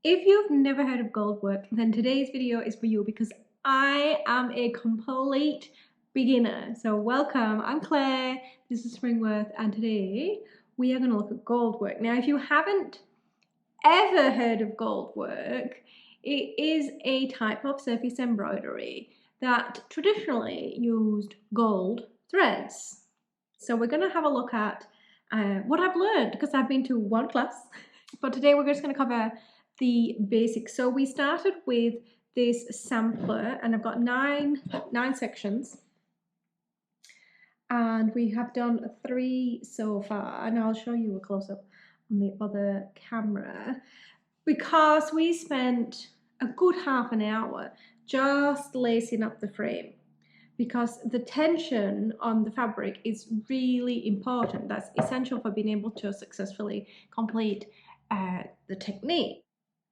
If you've never heard of Goldwork, then today's video is for you because I am a complete beginner. So welcome, I'm Claire, this is Springworth, and today we are going to look at Goldwork. Now, if you haven't ever heard of Goldwork, it is a type of surface embroidery that traditionally used gold threads. So we're going to have a look at what I've learned because I've been to one class. But today we're just going to cover the basics. So we started with this sampler, and I've got nine sections, and we have done 3 so far, and I'll show you a close-up on the other camera because we spent a good half an hour just lacing up the frame, because the tension on the fabric is really important. That's essential for being able to successfully complete the technique.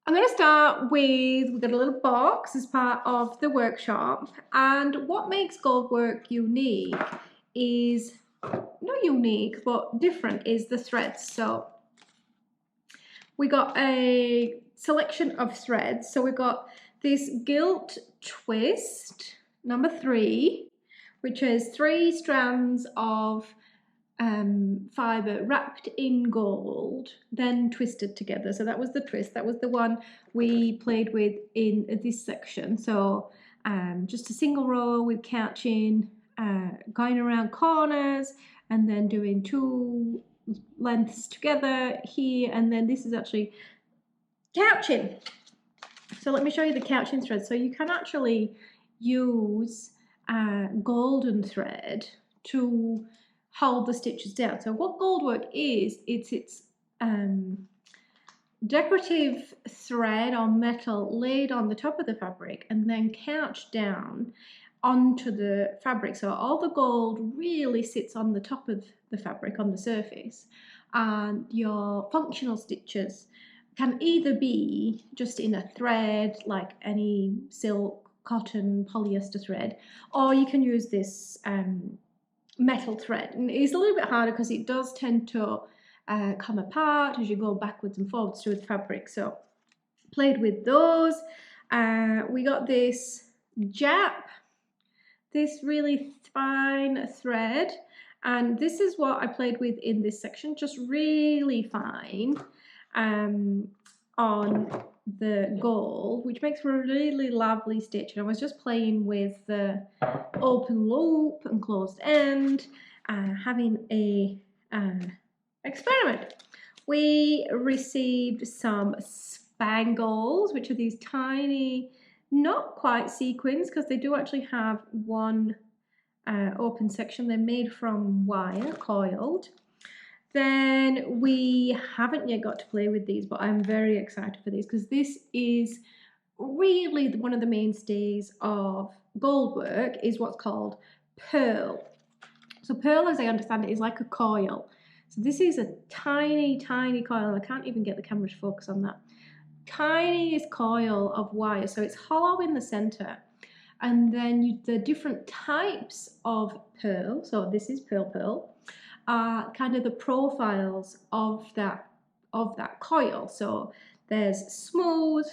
I'm going to start with, we've got a little box as part of the workshop, and what makes Goldwork unique is, not unique, but different, is the threads. So we got a selection of threads. So we've got this gilt twist, number 3, which has 3 strands of fibre wrapped in gold, then twisted together. So that was the twist. That was the one we played with in this section. So just a single row with couching, going around corners, and then doing 2 lengths together here, and then this is actually couching. So let me show you the couching thread. So you can actually use golden thread to hold the stitches down. So what Goldwork is, it's decorative thread or metal laid on the top of the fabric and then couched down onto the fabric. So all the gold really sits on the top of the fabric, on the surface, and your functional stitches can either be just in a thread like any silk, cotton, polyester thread, or you can use this metal thread. And it's a little bit harder because it does tend to come apart as you go backwards and forwards through the fabric. So played with those. We got this Jap, this really fine thread, and this is what I played with in this section, just really fine on the gold, which makes for a really lovely stitch. And I was just playing with the open loop and closed end, having a experiment. We received some spangles, which are these tiny, not quite sequins, because they do actually have one open section. They're made from wire, coiled. Then we haven't yet got to play with these, but I'm very excited for these because this is really one of the mainstays of Goldwork, is what's called pearl. So pearl, as I understand it, is like a coil. So this is a tiny, tiny coil. I can't even get the camera to focus on that. Tiniest coil of wire. So it's hollow in the center. And then the different types of pearl, so this is pearl, are kind of the profiles of that coil. So there's smooth,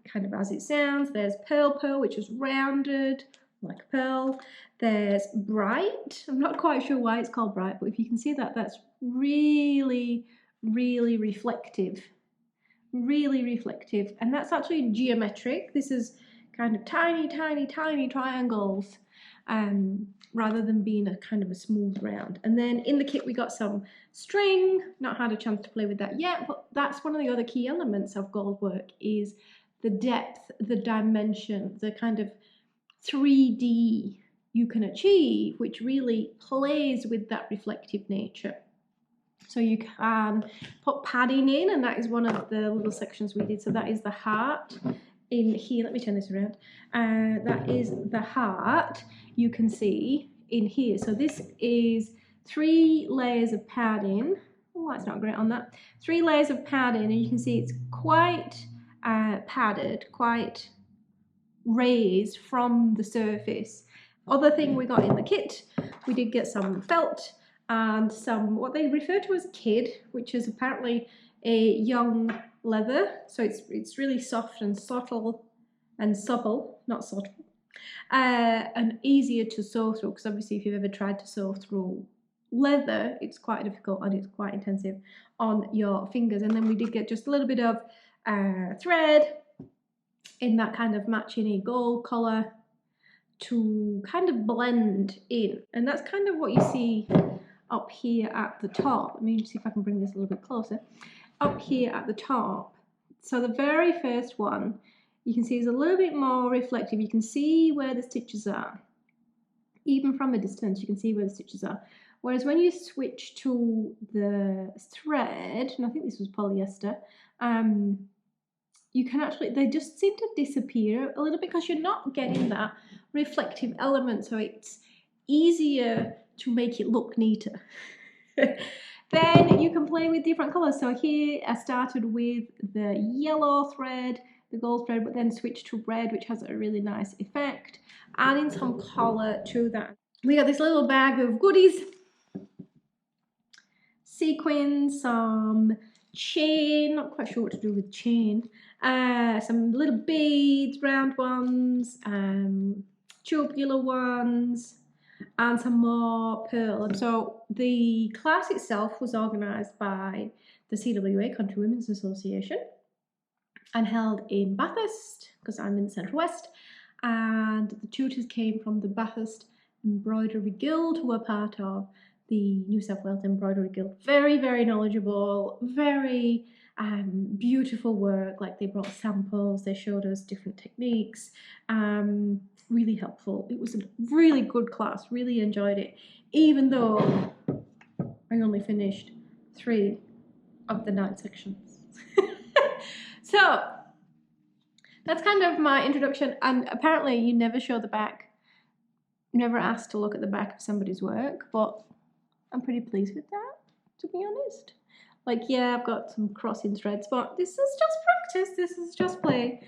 kind of as it sounds. There's pearl, which is rounded like a pearl. There's bright. I'm not quite sure why it's called bright, but if you can see that, that's really, really reflective. Really reflective. And that's actually geometric. This is kind of tiny, tiny, tiny triangles, rather than being a kind of a smooth round. And then in the kit we got some string. Not had a chance to play with that yet, but that's one of the other key elements of Goldwork, is the depth, the dimension, the kind of 3D you can achieve, which really plays with that reflective nature. So you can put padding in, and that is one of the little sections we did. So that is the heart in here. Let me turn this around. That is the heart, you can see in here. So this is 3 layers of padding. Oh, that's not great on that. 3 layers of padding, and you can see it's quite padded, quite raised from the surface. Other thing we got in the kit, we did get some felt and some what they refer to as kid, which is apparently a young leather, so it's really soft and subtle and supple, not subtle, and easier to sew through, because obviously if you've ever tried to sew through leather, it's quite difficult and it's quite intensive on your fingers. And then we did get just a little bit of thread in that kind of matching gold colour to kind of blend in, and that's kind of what you see up here at the top. Let me see if I can bring this a little bit closer. Up here at the top, so the very first one you can see is a little bit more reflective. You can see where the stitches are. Even from a distance you can see where the stitches are, whereas when you switch to the thread, and I think this was polyester, you can actually, they just seem to disappear a little bit because you're not getting that reflective element, so it's easier to make it look neater. Then you can play with different colors. So here I started with the yellow thread, the gold thread, but then switched to red, which has a really nice effect, adding some color to that. We got this little bag of goodies, sequins, some chain, not quite sure what to do with chain, some little beads, round ones, tubular ones, and some more pearl. And so the class itself was organised by the CWA, Country Women's Association, and held in Bathurst, because I'm in the Central West, and the tutors came from the Bathurst Embroidery Guild, who are part of the New South Wales Embroidery Guild. Very, very knowledgeable, very beautiful work. Like, they brought samples, they showed us different techniques, really helpful. It was a really good class, really enjoyed it, even though I only finished 3 of the 9 sections. So that's kind of my introduction, and apparently you never show the back, never asked to look at the back of somebody's work, but I'm pretty pleased with that, to be honest. Like, yeah, I've got some crossing threads, but this is just practice, this is just play.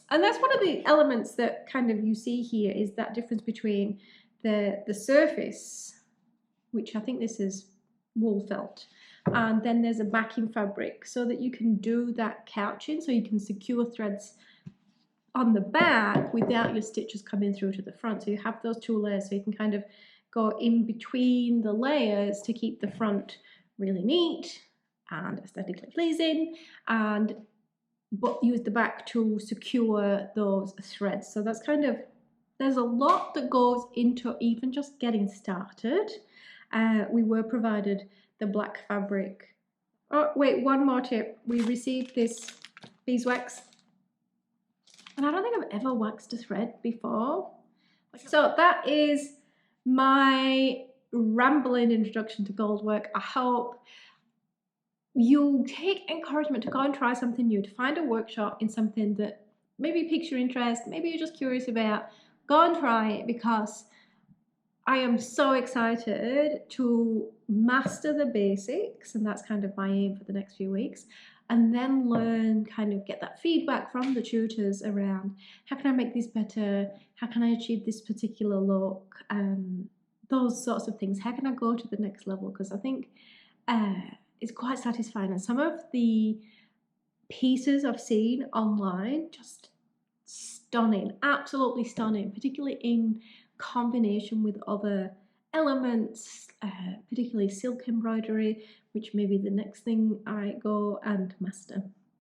And that's one of the elements that kind of you see here, is that difference between the surface, which I think this is wool felt, and then there's a backing fabric, so that you can do that couching, so you can secure threads on the back without your stitches coming through to the front. So you have those 2 layers, so you can kind of go in between the layers to keep the front really neat and aesthetically pleasing, but use the back to secure those threads. So that's kind of, there's a lot that goes into even just getting started. We were provided the black fabric. Oh wait, one more tip. We received this beeswax, and I don't think I've ever waxed a thread before. So that is my rambling introduction to Goldwork. I hope you take encouragement to go and try something new, to find a workshop in something that maybe piques your interest, maybe you're just curious about. Go and try it, because I am so excited to master the basics, and that's kind of my aim for the next few weeks, and then learn, kind of get that feedback from the tutors around how can I make this better, how can I achieve this particular look, those sorts of things. How can I go to the next level? Because I think it's quite satisfying, and some of the pieces I've seen online, just stunning, absolutely stunning, particularly in combination with other elements, particularly silk embroidery, which may be the next thing I go and master.